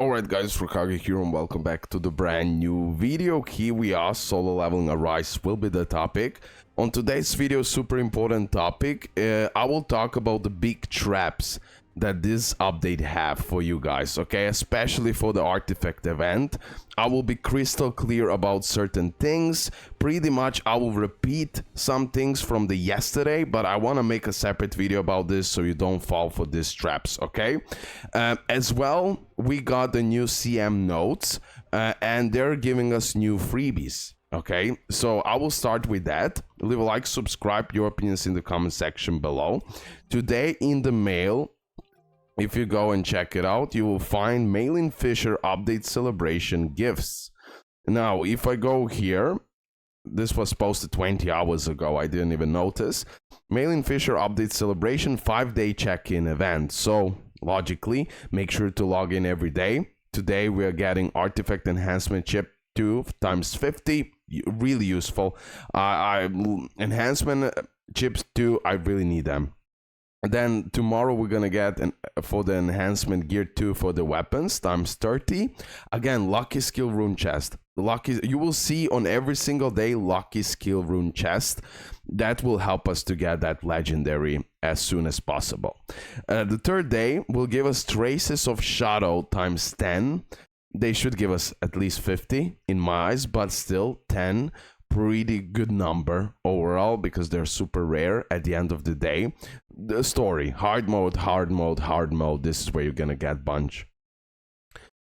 Alright guys, Rukage here and welcome back to the brand new video. Here we are, solo leveling a Rise will be the topic. On today's video, super important topic, I will talk about the big traps that this update have for you guys, okay? Especially for the artifact event. I will be crystal clear about certain things. Pretty much I will repeat some things from the yesterday, but I want to make a separate video about this so you don't fall for these traps, okay? As well, we got the new CM notes and they're giving us new freebies. Okay, so I will start with that. Leave a like, subscribe, your opinions in the comment section below. Today in the mail, if you go and check it out, you will find MOLLYMEILIN Fisher update celebration gifts. Now, if I go here, this was posted 20 hours ago, I didn't even notice. MOLLYMEILIN Fisher update celebration 5-day check-in event. So, logically, make sure to log in every day. Today, we are getting artifact enhancement chip 2 times 50. Really useful. Enhancement chips 2, I really need them. And then tomorrow we're gonna get for the enhancement gear 2 for the weapons times 30. Again, lucky skill rune chest. You will see on every single day lucky skill rune chest. That will help us to get that legendary as soon as possible. The third day will give us traces of shadow times 10. They should give us at least 50 in my eyes, but still 10. Pretty good number overall because they're super rare at the end of the day. The story, hard mode, hard mode, hard mode. This is where you're gonna get bunch.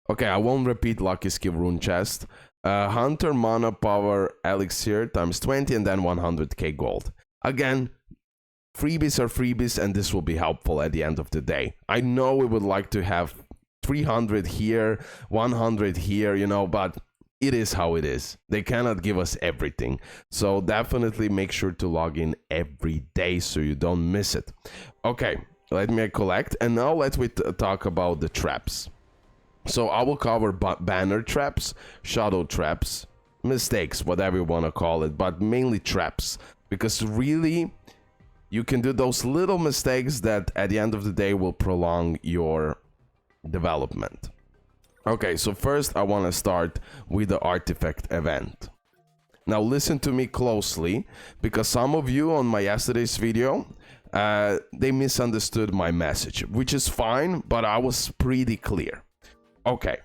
Okay, I won't repeat lucky skill rune chest. Hunter mana power elixir times 20 and then 100k gold. Again, freebies are freebies and this will be helpful at the end of the day. I know we would like to have 300 here, 100 here, you know, but it is how it is. They cannot give us everything. So definitely make sure to log in every day so you don't miss it. Okay, let me collect. And now let me talk about the traps. So I will cover banner traps, shadow traps, mistakes, whatever you want to call it, but mainly traps. Because really, you can do those little mistakes that at the end of the day will prolong your development. Okay, so first I want to start with the artifact event. Now listen to me closely, because some of you on my yesterday's video, they misunderstood my message, which is fine, but I was pretty clear. Okay,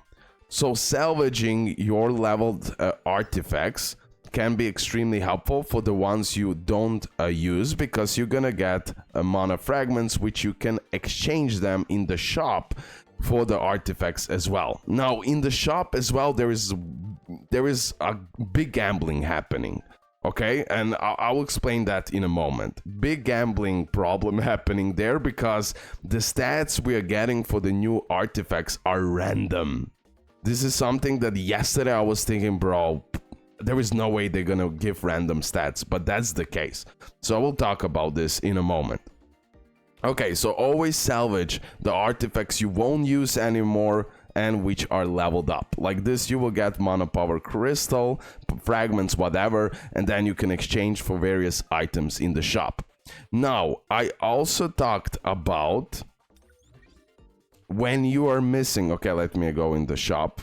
so salvaging your leveled artifacts can be extremely helpful for the ones you don't use, because you're gonna get mana fragments, which you can exchange them in the shop for the artifacts as well. Now in the shop as well there is a big gambling happening, okay, and I will explain that in a moment. Big gambling problem happening there because the stats we are getting for the new artifacts are random. This is something that yesterday I was thinking, bro, there is no way they're gonna give random stats, but that's the case. So I will talk about this in a moment. Okay, so always salvage the artifacts you won't use anymore and which are leveled up. Like this, you will get mana power crystal, fragments, whatever, and then you can exchange for various items in the shop. Now, I also talked about when you are missing... Okay, let me go in the shop.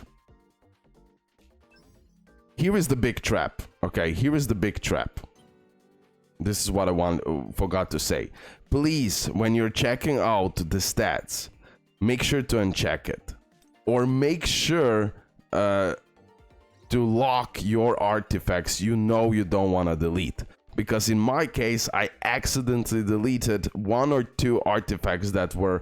Here is the big trap. Okay, here is the big trap. This is what I forgot to say. Please, when you're checking out the stats, make sure to uncheck it. Or make sure to lock your artifacts you know you don't want to delete. Because in my case, I accidentally deleted 1 or 2 artifacts that were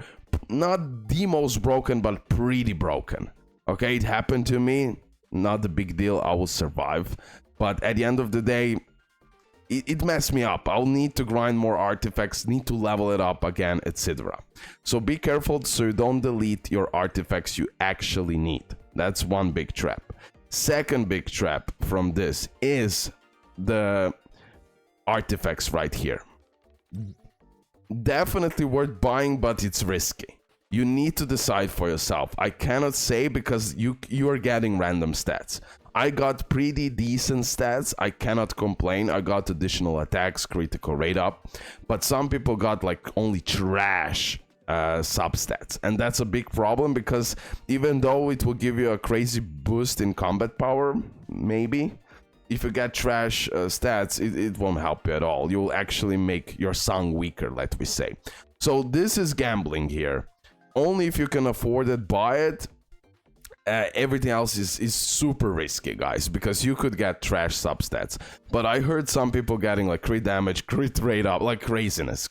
not the most broken, but pretty broken. Okay, it happened to me. Not a big deal, I will survive. But at the end of the day, it messed me up. I'll need to grind more artifacts, need to level it up again, etc. So be careful so you don't delete your artifacts you actually need. That's one big trap. Second big trap from this is the artifacts right here. Definitely worth buying, but it's risky. You need to decide for yourself. I cannot say because you are getting random stats. I got pretty decent stats, I cannot complain. I got additional attacks, critical rate up, but some people got like only trash substats, and that's a big problem because even though it will give you a crazy boost in combat power, maybe if you get trash stats, it won't help you at all. You'll actually make your Sung weaker, let me say. So this is gambling here. Only if you can afford it, buy it. Everything else is super risky, guys, because you could get trash substats. But I heard some people getting like crit damage, crit rate up, like craziness.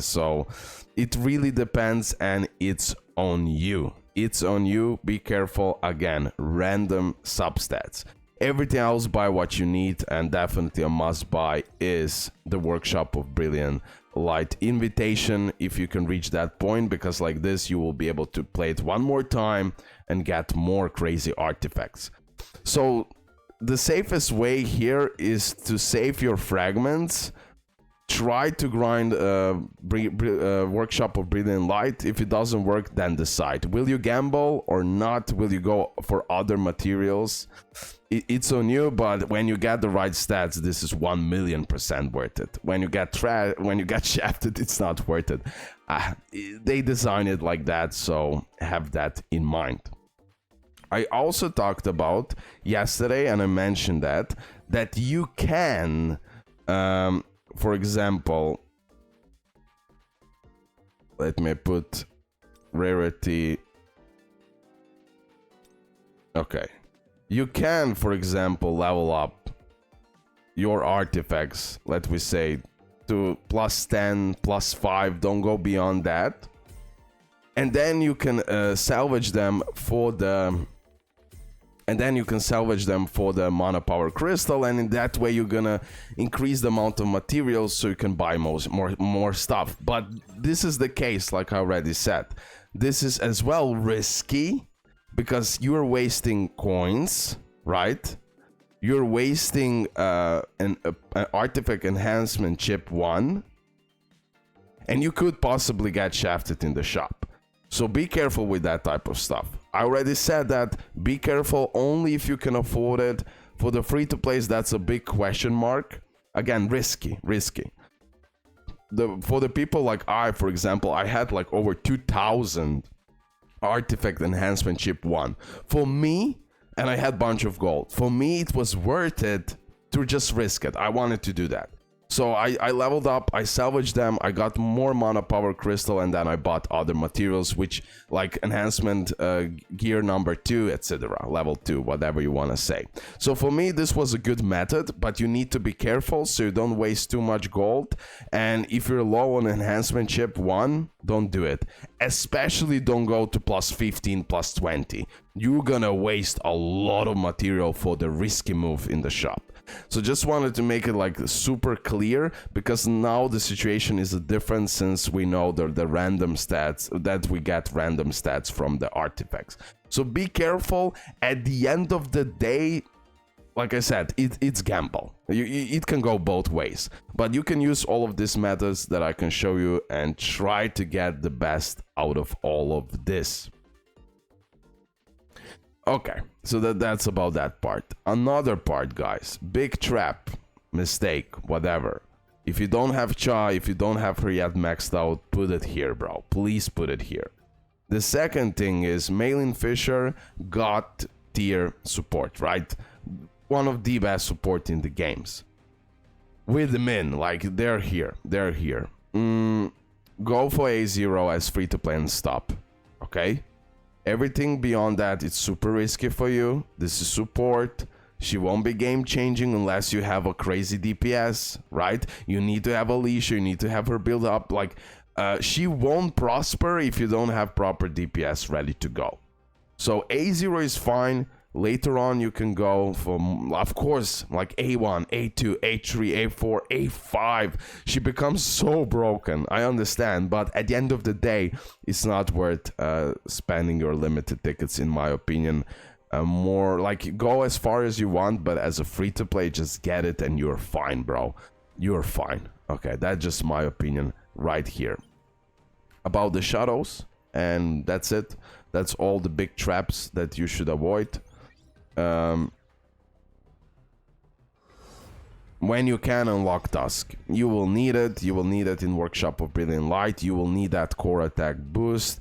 So it really depends, and it's on you. It's on you. Be careful. Again, random substats. Everything else, buy what you need, and definitely a must buy is the Workshop of Brilliant Light invitation, if you can reach that point, because like this you will be able to play it one more time and get more crazy artifacts. So the safest way here is to save your fragments. Try to grind Workshop of Brilliant Light. If it doesn't work, then decide. Will you gamble or not? Will you go for other materials? It's on you, but when you get the right stats, this is 1,000,000% worth it. When you get shafted, it's not worth it. They designed it like that, so have that in mind. I also talked about yesterday, and I mentioned that you can, for example, let me put rarity. Okay. You can, for example, level up your artifacts, let me say, to +10, +5, don't go beyond that. And then you can salvage them for the... And then you can salvage them for the mana power crystal, and in that way you're gonna increase the amount of materials so you can buy more stuff. But this is the case, like I already said. This is as well risky, because you're wasting coins, right? You're wasting an artifact enhancement chip 1, and you could possibly get shafted in the shop. So be careful with that type of stuff. I already said that. Be careful only if you can afford it. For the free-to-plays, that's a big question mark. Again, risky. For the people like I, for example, I had like over 2,000 artifact enhancement chip 1 for me, and I had a bunch of gold. For me, it was worth it to just risk it. I wanted to do that. So I leveled up, I salvaged them, I got more mana power crystal, and then I bought other materials, which like enhancement gear number 2, etc. Level 2, whatever you want to say. So for me, this was a good method, but you need to be careful so you don't waste too much gold. And if you're low on enhancement chip 1, don't do it. Especially don't go to +15, +20. You're gonna waste a lot of material for the risky move in the shop. So just wanted to make it like super clear, because now the situation is different, since we know the random stats, that we get random stats from the artifacts. So be careful. At the end of the day, like I said, it's gamble. It can go both ways, but you can use all of these methods that I can show you and try to get the best out of all of this. Okay, so that's about that part. Another part, guys, big trap, mistake, whatever. If you don't have Cha, if you don't have her yet maxed out, put it here, bro. Please put it here. The second thing is MOLLYMEILIN Fisher got tier support, right? One of the best support in the games. With the min, like they're here. Go for A0 as free to play and stop, okay? Everything beyond that, it's super risky for you. This is support. She won't be game changing unless you have a crazy DPS, right? You need to have Alicia, you need to have her build up. Like, she won't prosper if you don't have proper DPS ready to go. So A0 is fine. Later on, you can go for, of course, like A1, A2, A3, A4, A5. She becomes so broken, I understand, but at the end of the day, it's not worth spending your limited tickets, in my opinion. More like, go as far as you want, but as a free-to-play, just get it and you're fine, bro. You're fine. Okay, that's just my opinion right here. About the shadows, and that's it. That's all the big traps that you should avoid. when you can unlock Tusk. You will need it. You will need it in Workshop of Brilliant Light. You will need that core attack boost.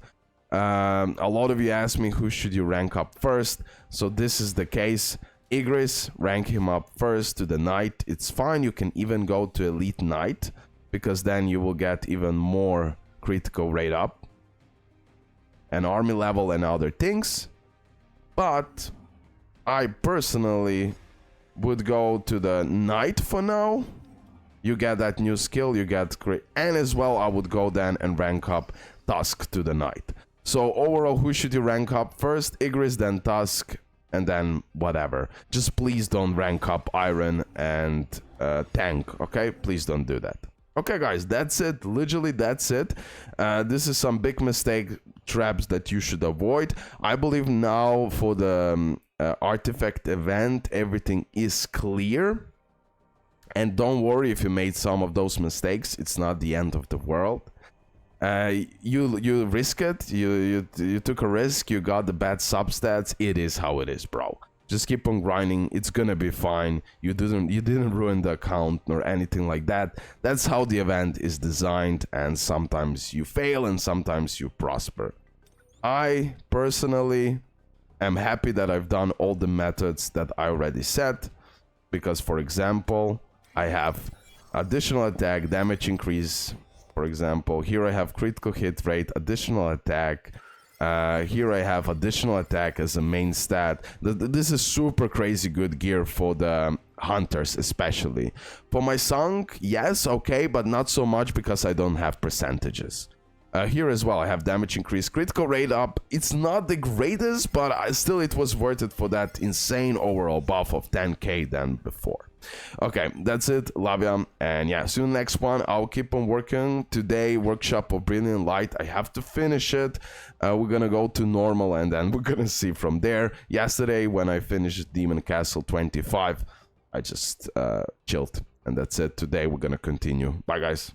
A lot of you asked me who should you rank up first. So this is the case. Igris, rank him up first to the Knight. It's fine. You can even go to Elite Knight, because then you will get even more critical rate up and army level and other things. But I personally would go to the Knight for now. You get that new skill, you get great, and as well I would go then and rank up Tusk to the Knight. So overall, who should you rank up first? Igris, then Tusk, and then whatever. Just please don't rank up Iron and Tank, okay? Please don't do that. Okay guys, that's it. Literally that's it. This is some big mistake traps that you should avoid. I believe now for the artifact event everything is clear, and don't worry if you made some of those mistakes. It's not the end of the world. You risk it. You took a risk. You got the bad substats. It is how it is, bro. Just keep on grinding. It's gonna be fine. You didn't ruin the account or anything like that. That's how the event is designed, and sometimes you fail and sometimes you prosper. I personally am happy that I've done all the methods that I already set, because for example, I have additional attack, damage increase. For example, here I have critical hit rate, additional attack. Here I have additional attack as a main stat. This is super crazy good gear for the hunters especially. For my Sung, yes, okay, but not so much because I don't have percentages. Here as well I have damage increase, critical rate up. It's not the greatest, but still it was worth it for that insane overall buff of 10k than before. Okay, that's it. Love ya. And yeah, see you in the next one. I'll keep on working. Today, Workshop of Brilliant Light. I have to finish it. We're gonna go to normal and then we're gonna see from there. Yesterday, when I finished Demon Castle 25, I just chilled. And that's it. Today, we're gonna continue. Bye, guys.